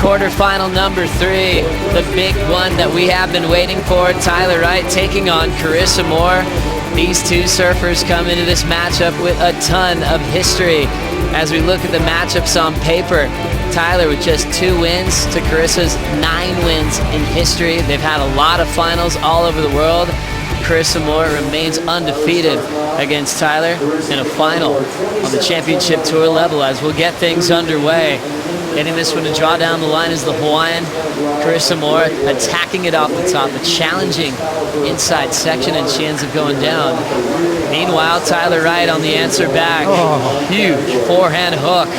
Quarterfinal number 3, the big one that we have been waiting for. Tyler Wright taking on Carissa Moore. These two surfers come into this matchup with a ton of history. As we look at the matchups on paper, Tyler with just 2 wins to Carissa's 9 wins in history. They've had a lot of finals all over the world. Carissa Moore remains undefeated against Tyler in a final on the championship tour level as we'll get things underway. Getting this one to draw down the line is the Hawaiian. Carissa Moore attacking it off the top, a challenging inside section, and she ends up going down. Meanwhile, Tyler Wright on the answer back. Huge forehand hook.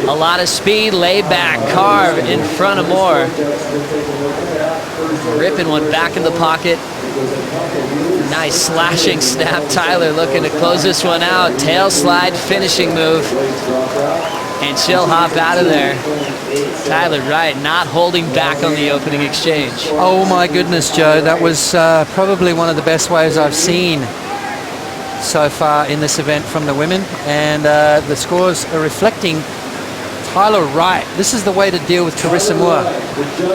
A lot of speed, laid back, carve in front of Moore. Ripping one back in the pocket. Nice slashing snap. Tyler looking to close this one out. Tail slide, finishing move. And she'll hop out of there. Tyler Wright not holding back on the opening exchange. Oh my goodness, Joe. That was probably one of the best waves I've seen so far in this event from the women. And the scores are reflecting Tyler Wright. This is the way to deal with Carissa Moore.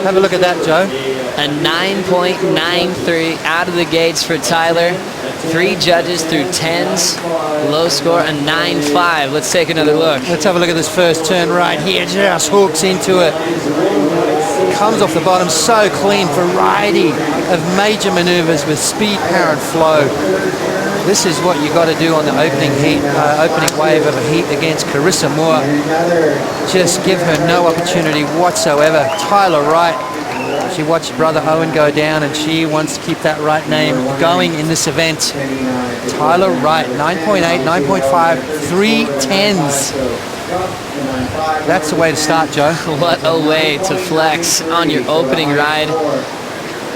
Have a look at that, Joe. A 9.93 out of the gates for Tyler. 3 judges through 10s. Low score, a 9.5. Let's take another look. Let's have a look at this first turn right here. Just hooks into it. Comes off the bottom so clean. Variety of major maneuvers with speed, power, and flow. This is what you got to do on the opening heat, opening wave of a heat against Carissa Moore. Just give her no opportunity whatsoever. Tyler Wright. She watched brother Owen go down, and she wants to keep that right name going in this event. Tyler Wright, 9.8, 9.5, 3 10s. That's the way to start, Joe. What a way to flex on your opening ride.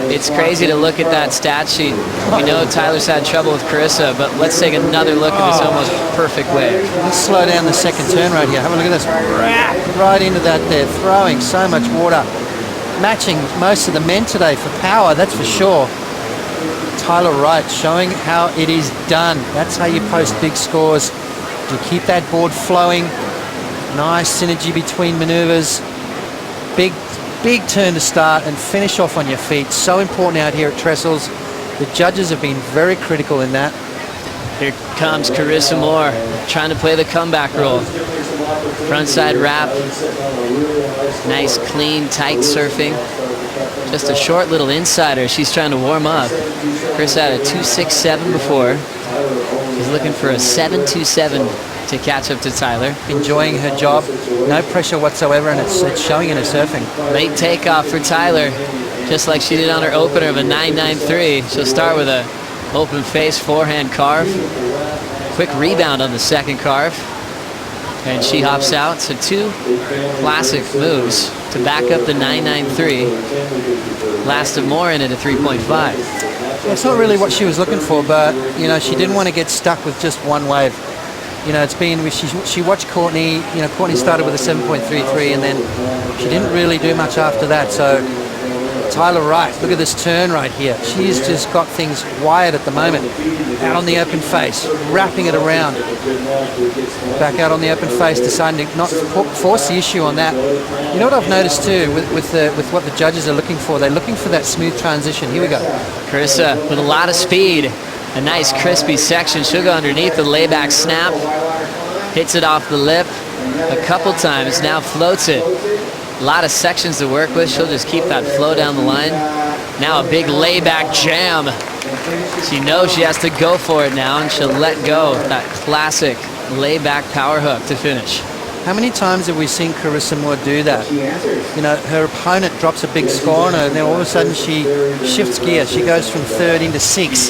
It's crazy to look at that stat sheet. We know Tyler's had trouble with Carissa, but let's take another look at this almost perfect wave. Let's slow down the second turn right here. Have a look at this. Right into that there, throwing so much water. Matching most of the men today for power, that's for sure. Tyler Wright showing how it is done. That's how you post big scores. You keep that board flowing. Nice synergy between maneuvers. Big turn to start and finish off on your feet. So important out here at Trestles. The judges have been very critical in that. Here comes Carissa Moore trying to play the comeback roll. Frontside wrap. Nice, clean, tight surfing. Just a short little insider. She's trying to warm up. Chris had a 2.67 before. She's looking for a 7.27 to catch up to Tyler. Enjoying her job. No pressure whatsoever, and it's showing in her surfing. Late takeoff for Tyler. Just like she did on her opener of a 9.93. She'll start with a open face forehand carve. Quick rebound on the second carve. And she hops out. So 2 classic moves to back up the 9.93. Last of Moore in at a 3.5. It's not really what she was looking for, but you know, she didn't want to get stuck with just one wave. You know, it's been, she watched Courtney, you know, Courtney started with a 7.33 and then she didn't really do much after that. So Tyler Wright, look at this turn right here. She's just got things wired at the moment. Out on the open face, wrapping it around. Back out on the open face, deciding to not force the issue on that. You know what I've noticed too, with what the judges are looking for? They're looking for that smooth transition. Here we go. Carissa with a lot of speed. A nice crispy section. She'll go underneath the layback snap. Hits it off the lip a couple times. Now floats it. A lot of sections to work with. She'll just keep that flow down the line. Now a big layback jam. She knows she has to go for it now, and she'll let go. That classic layback power hook to finish. How many times have we seen Carissa Moore do that? You know, her opponent drops a big score on her, and then all of a sudden she shifts gear. She goes from 3rd into 6,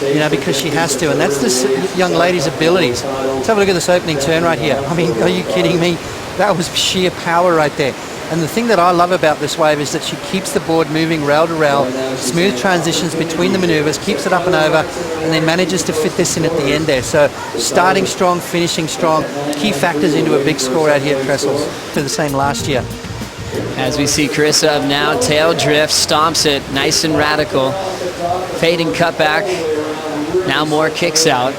you know, because she has to. And that's this young lady's abilities. Let's have a look at this opening turn right here. I mean, are you kidding me? That was sheer power right there. And the thing that I love about this wave is that she keeps the board moving rail to rail, smooth transitions between the maneuvers, keeps it up and over, and then manages to fit this in at the end there. So starting strong, finishing strong, key factors into a big score out here at Trestles. To the same last year. As we see Carissa up now, tail drift, stomps it, nice and radical. Fading cutback, now Moore kicks out.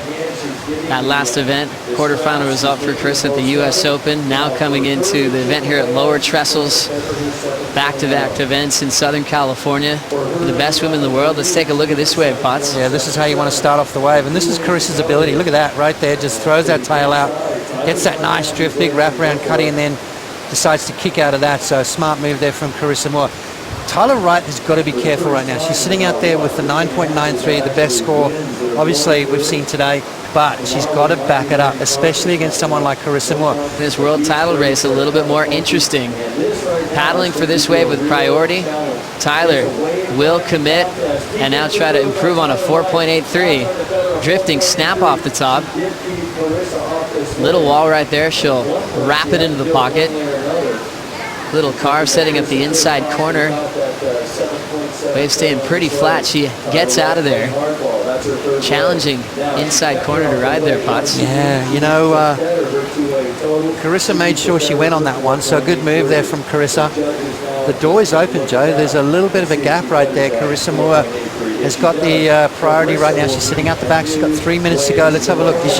That last event Quarterfinal result for Carissa at the U.S. Open. Now coming into the event here at Lower Trestles. Back-to-back events in Southern California. The best women in the world. Let's take a look at this wave, Potts. Yeah, this is how you want to start off the wave. And this is Carissa's ability. Look at that right there. Just throws that tail out. Gets that nice drift, big wraparound cutting, and then decides to kick out of that. So a smart move there from Carissa Moore. Tyler Wright has got to be careful right now. She's sitting out there with the 9.93, the best score, obviously, we've seen today. But she's got to back it up, especially against someone like Carissa Moore. This world title race a little bit more interesting. Paddling for this wave with priority. Tyler will commit and now try to improve on a 4.83. Drifting snap off the top. Little wall right there. She'll wrap it into the pocket. Little carve setting up the inside corner. Wave staying pretty flat. She gets out of there. Challenging inside corner to ride there, Potts. Yeah, you know, Carissa made sure she went on that one, so a good move there from Carissa. The door is open, Joe. There's a little bit of a gap right there. Carissa Moore has got the priority right now. She's sitting out the back. She's got 3 minutes to go. Let's have a look. Is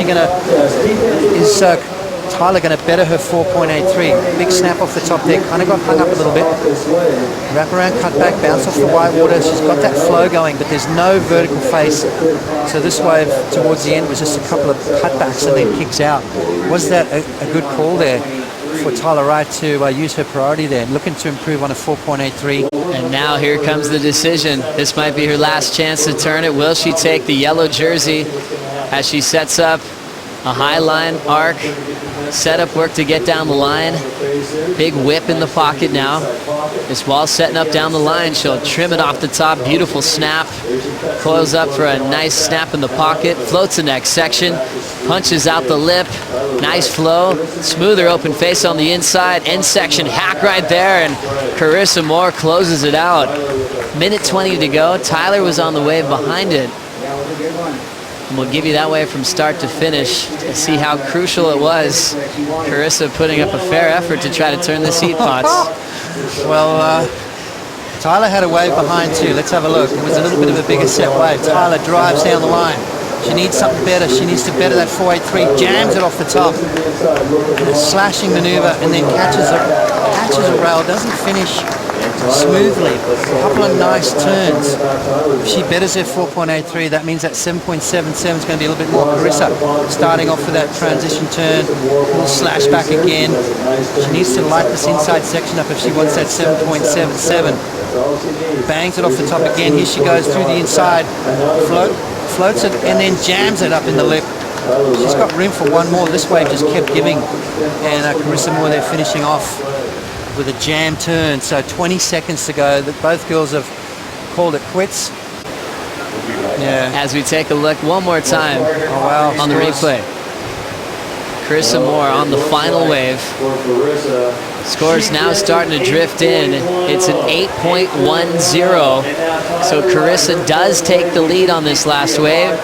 Tyler going to better her 4.83? Big snap off the top there. Kind of got hung up a little bit. Wrap around, cut back, bounce off the white water. She's got that flow going, but there's no vertical face. So this wave towards the end was just a couple of cutbacks and then kicks out. Was that a good call there for Tyler Wright to use her priority there? Looking to improve on a 4.83. And now here comes the decision. This might be her last chance to turn it. Will she take the yellow jersey as she sets up a high line arc? Setup work to get down the line. Big whip in the pocket now. This wall setting up down the line. She'll trim it off the top. Beautiful snap. Coils up for a nice snap in the pocket. Floats the next section. Punches out the lip. Nice flow. Smoother open face on the inside. End section hack right there. And Carissa Moore closes it out. Minute 20 to go. Tyler was on the wave behind it. And we'll give you that way from start to finish to see how crucial it was. Carissa putting up a fair effort to try to turn the seat, Potts. Well, Tyler had a wave behind too. Let's have a look. It was a little bit of a bigger set wave. Tyler drives down the line. She needs something better. She needs to better that 4.83. Jams it off the top. A slashing maneuver and then catches a rail. Doesn't finish smoothly. A couple of nice turns. If she betters her 4.83, that means that 7.77 is going to be a little bit more. Carissa starting off with that transition turn, little slash back again. She needs to light this inside section up if she wants that 7.77. Bangs it off the top again. Here she goes through the inside. Floats it and then jams it up in the lip. She's got room for one more. This wave just kept giving. And Carissa Moore there finishing off with a jam turn. So 20 seconds to go. Both girls have called it quits. Yeah. As we take a look one more time on the replay. Carissa Moore on the final wave. Scores now starting to drift in. It's an 8.10. So Carissa does take the lead on this last wave.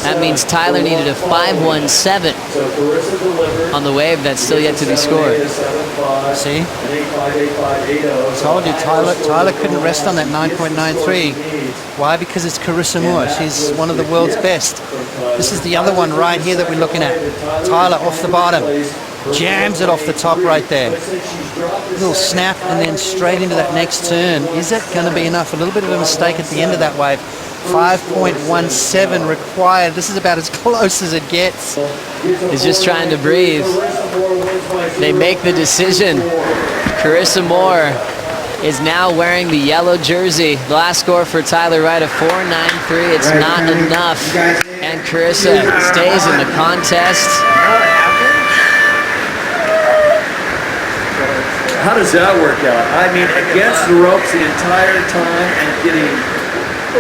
That means Tyler needed a 5.17 on the wave that's still yet to be scored. See? I told you, Tyler couldn't rest on that 9.93. Why? Because it's Carissa Moore. She's one of the world's best. This is the other one right here that we're looking at. Tyler off the bottom. Jams it off the top right there. Little snap and then straight into that next turn. Is that going to be enough? A little bit of a mistake at the end of that wave. 5.17 required. This is about as close as it gets. He's just trying to breathe. They make the decision. Carissa Moore is now wearing the yellow jersey. The last score for Tyler Wright, a 4.93. It's not enough. And Carissa stays in the contest. How does that work out? I mean, against the ropes the entire time and getting